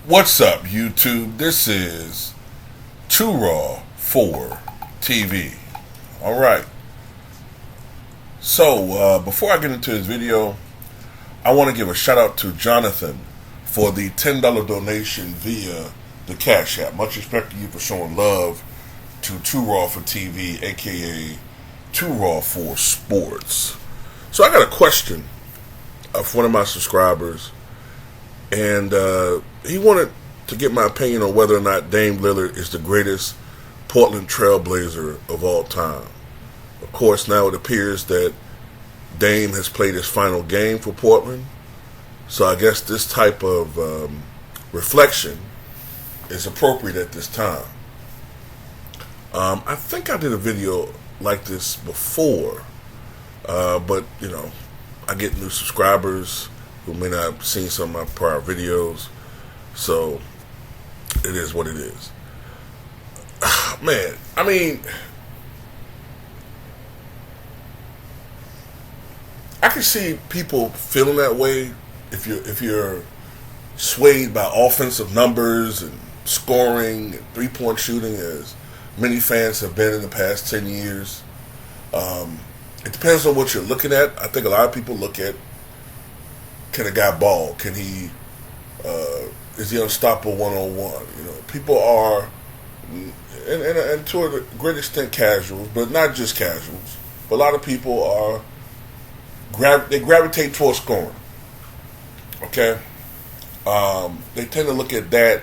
What's up, YouTube? This is Too Raw for TV. Alright, so before I get into this video, I want to give a shout out to Jonathan for the $10 donation via the Cash App. Much respect to you for showing love to Too Raw for TV, aka Too Raw for Sports. So I got a question of one of my subscribers, and he wanted to get my opinion on whether or not Dame Lillard is the greatest Portland Trailblazer of all time. Of course, now it appears that Dame has played his final game for Portland, so I guess this type of reflection is appropriate at this time. I think I did a video like this before, but you know, I get new subscribers who may not have seen some of my prior videos, so it is what it is. Man, I mean, I can see people feeling that way if you're swayed by offensive numbers and scoring and three-point shooting, as many fans have been in the past 10 years. It depends on what you're looking at. I think a lot of people look at, can a guy ball? Can he? Is he unstoppable one-on-one? You know, people are, and to a great extent, casuals, but not just casuals. But a lot of people are they gravitate towards scoring. Okay, they tend to look at that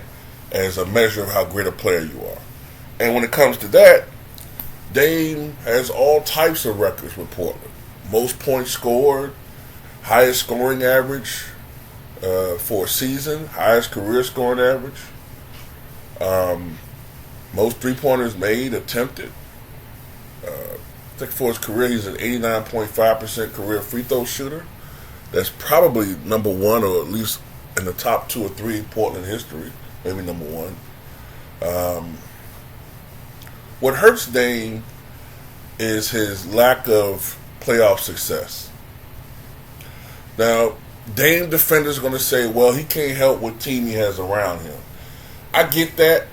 as a measure of how great a player you are. And when it comes to that, Dame has all types of records with Portland. Most points scored, highest scoring average for a season, highest career scoring average, most three-pointers made, attempted. I think for his career, he's an 89.5% career free throw shooter. That's probably number one, or at least in the top two or three in Portland history, maybe number one. What hurts Dame is his lack of playoff success. Now, Dame defenders are going to say, well, he can't help what team he has around him. I get that.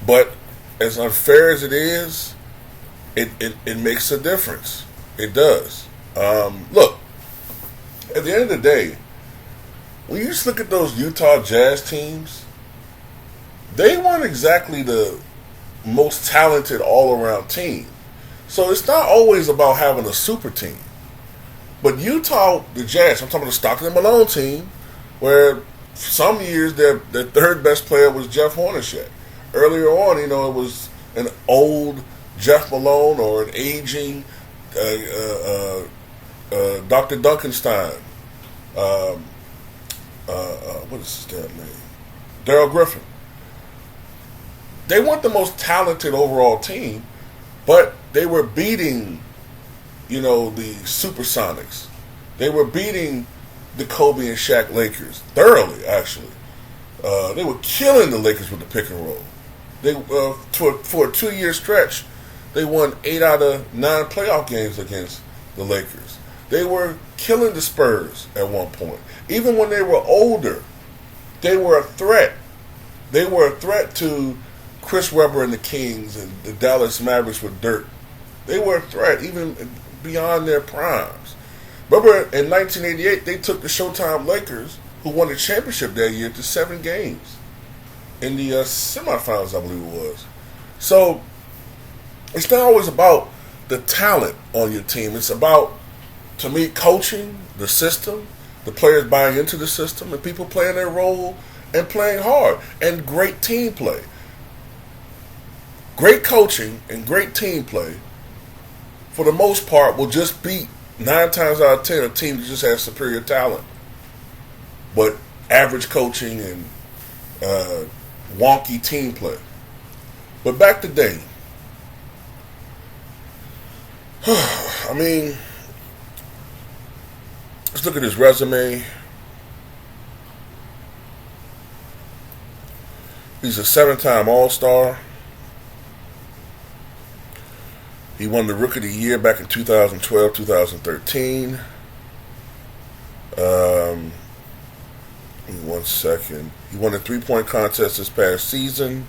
But as unfair as it is, it makes a difference. It does. Look, at the end of the day, when you just look at those Utah Jazz teams, they weren't exactly the most talented all-around team. So it's not always about having a super team. But Utah, the Jazz, I'm talking about the Stockton and Malone team, where some years their third best player was Jeff Hornacek. Earlier on, you know, it was an old Jeff Malone or an aging Dr. Duncanstein. What is his damn name? Daryl Griffin. They weren't the most talented overall team, but they were beating, you know, the Supersonics. They were beating the Kobe and Shaq Lakers thoroughly, actually. They were killing the Lakers with the pick and roll. They for a 2-year stretch, they won 8 out of 9 playoff games against the Lakers. They were killing the Spurs at one point. Even when they were older, they were a threat. They were a threat to Chris Webber and the Kings and the Dallas Mavericks with Dirk. They were a threat even beyond their primes. Remember, in 1988, they took the Showtime Lakers, who won the championship that year, to 7 games in the semifinals, I believe it was. So it's not always about the talent on your team. It's about, to me, coaching, the system, the players buying into the system, and people playing their role and playing hard, and great team play. Great coaching and great team play, for the most part, will just beat 9 times out of 10 a team that just has superior talent. But average coaching and wonky team play. But back to Dame. I mean, let's look at his resume. He's a 7-time All-Star. He won the Rookie of the Year back in 2012, 2013. Give me 1 second. He won the 3-point contest this past season.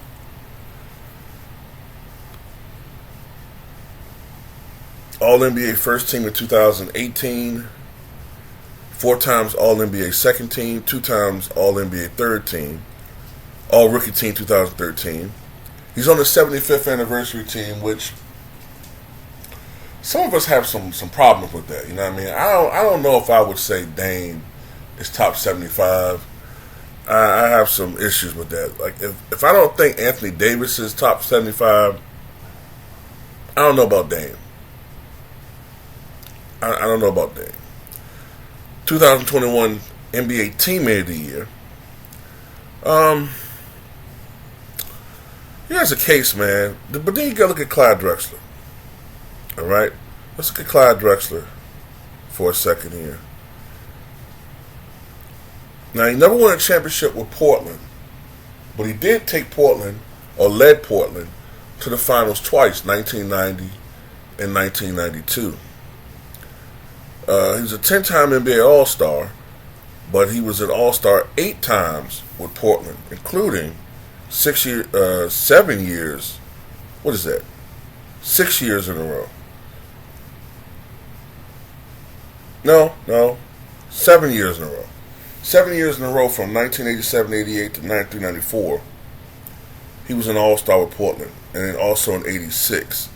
All-NBA first team in 2018. 4 times All-NBA second team. 2 times All-NBA third team. All-Rookie team 2013. He's on the 75th anniversary team, which some of us have some problems with that. You know what I mean? I don't know if I would say Dame is top 75. I have some issues with that. Like if I don't think Anthony Davis is top 75, I don't know about Dame. I don't know about Dame. 2021 NBA Teammate of the Year. Here's a case, man. But then you gotta look at Clyde Drexler. Alright? Let's look at Clyde Drexler for a second here. Now, he never won a championship with Portland, but he did take Portland, or led Portland, to the finals twice, 1990 and 1992. He was a 10-time NBA All-Star, but he was an All-Star 8 times with Portland, including 7 years. What is that? 6 years in a row. No. 7 years in a row. 7 years in a row from 1987-88 to 1994. He was an All-Star with Portland, and then also in 86.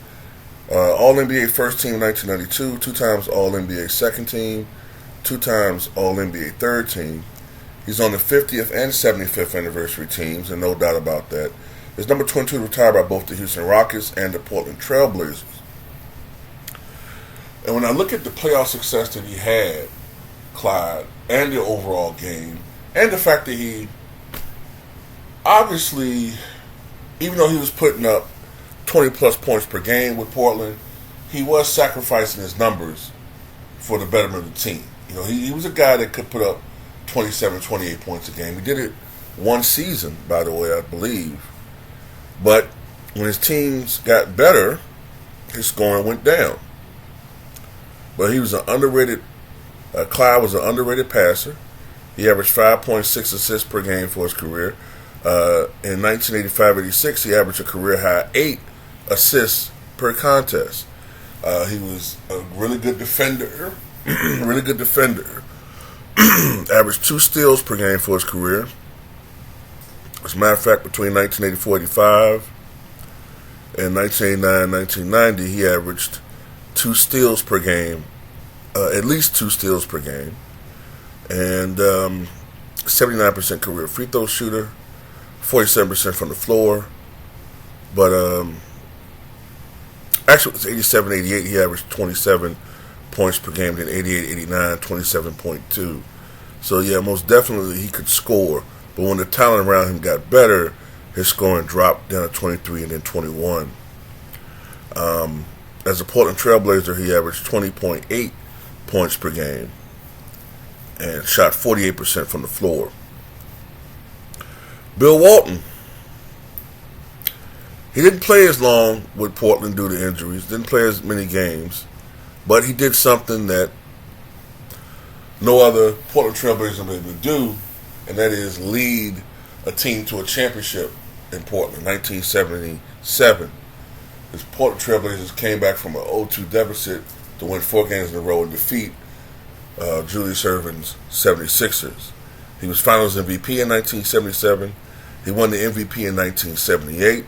All-NBA first team in 1992, 2 times All-NBA second team, 2 times All-NBA third team. He's on the 50th and 75th anniversary teams, and no doubt about that. His number 22 retired by both the Houston Rockets and the Portland Trailblazers. And when I look at the playoff success that he had, Clyde, and the overall game, and the fact that he obviously, even though he was putting up 20-plus points per game with Portland, he was sacrificing his numbers for the betterment of the team. You know, he was a guy that could put up 27, 28 points a game. He did it one season, by the way, I believe. But when his teams got better, his scoring went down. But he was an underrated, Clyde was an underrated passer. He averaged 5.6 assists per game for his career. In 1985-86, he averaged a career-high 8 assists per contest. He was a really good defender. Averaged 2 steals per game for his career. As a matter of fact, between 1984-85 and 1989-1990, he averaged 2 steals per game, at least 2 steals per game, and 79% career free throw shooter, 47% from the floor. But actually, it was 87-88. He averaged 27 points per game. Then 88-89, 27.2. So yeah, most definitely he could score. But when the talent around him got better, his scoring dropped down to 23 and then 21. As a Portland Trailblazer, he averaged 20.8 points per game and shot 48% from the floor. Bill Walton. He didn't play as long with Portland due to injuries, didn't play as many games, but he did something that no other Portland Trailblazer was able to do, and that is lead a team to a championship in Portland, 1977. The Portland Trailblazers came back from an 0-2 deficit to win 4 games in a row and defeat Julius Erving's 76ers. He was Finals MVP in 1977. He won the MVP in 1978.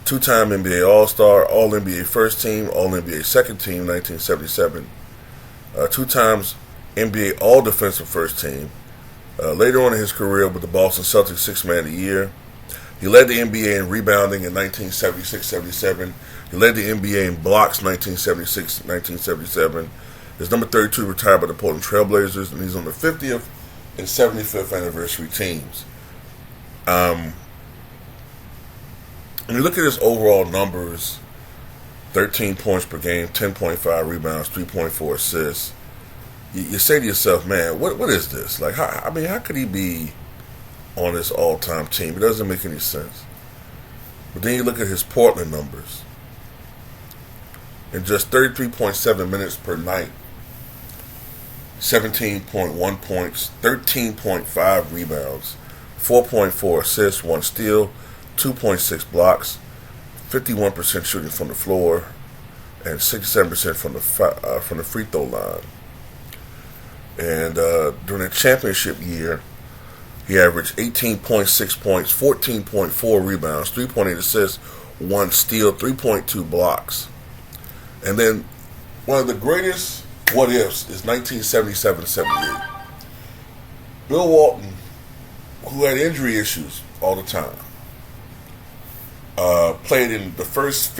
2-time NBA All-Star, All-NBA First Team, All-NBA Second Team, 1977. 2 times NBA All-Defensive First Team. Later on in his career with the Boston Celtics, 6th Man of the Year. He led the NBA in rebounding in 1976-77. He led the NBA in blocks 1976-1977. His number 32 retired by the Portland Trailblazers, and he's on the 50th and 75th anniversary teams. When you look at his overall numbers, 13 points per game, 10.5 rebounds, 3.4 assists, you say to yourself, man, what is this? Like, how could he be on this all-time team? It doesn't make any sense. But then you look at his Portland numbers. In just 33.7 minutes per night, 17.1 points, 13.5 rebounds, 4.4 assists, 1 steal, 2.6 blocks, 51% shooting from the floor, and 67% from the free throw line. And during the championship year, he averaged 18.6 points, 14.4 rebounds, 3.8 assists, 1 steal, 3.2 blocks. And then one of the greatest what ifs is 1977-78. Bill Walton, who had injury issues all the time, played in the first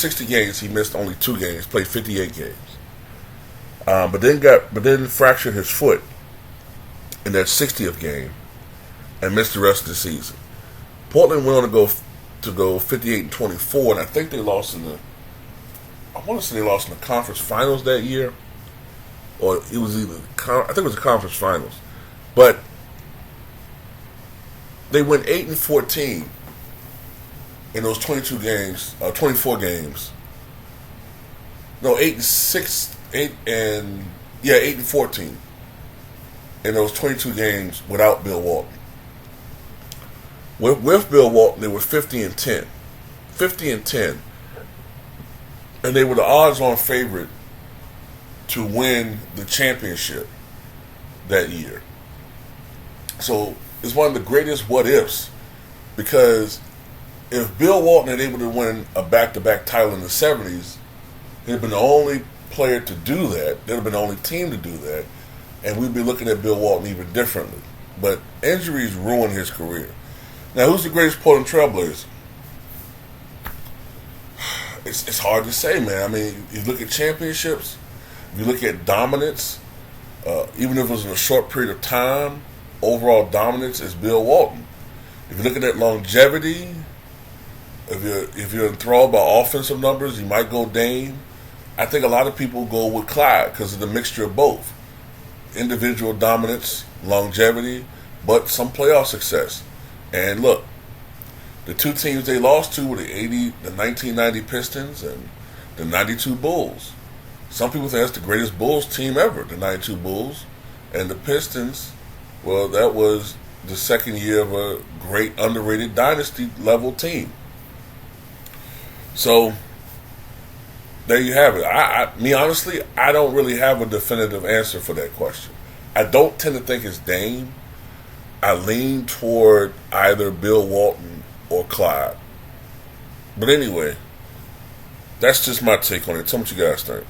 60 games. He missed only 2 games, played 58 games. But then fractured his foot in that 60th game and missed the rest of the season. Portland went on to go 58-24, and I think they lost in the conference finals that year, or it was I think it was the conference finals. But they went 8-14 in those 24 games. No, 8-6, 8-14 in those 22 games without Bill Walton. With Bill Walton, they were 50-10, and they were the odds-on favorite to win the championship that year. So it's one of the greatest what-ifs, because if Bill Walton had able to win a back-to-back title in the 70s, he'd have been the only player to do that. They'd have been the only team to do that, and we'd be looking at Bill Walton even differently. But injuries ruined his career. Now, who's the greatest Portland Trailblazer? It's hard to say, man. I mean, you look at championships, if you look at dominance, even if it was in a short period of time, overall dominance is Bill Walton. If you're looking at longevity, if you're enthralled by offensive numbers, you might go Dame. I think a lot of people go with Clyde because of the mixture of both. Individual dominance, longevity, but some playoff success. And look, the 2 teams they lost to were the 1990 Pistons and the 92 Bulls. Some people think that's the greatest Bulls team ever, the 92 Bulls. And the Pistons, well, that was the second year of a great underrated dynasty level team. So there you have it. Me honestly, I don't really have a definitive answer for that question. I don't tend to think it's Dame. I lean toward either Bill Walton or Clyde. But anyway, that's just my take on it. Tell me what you guys think.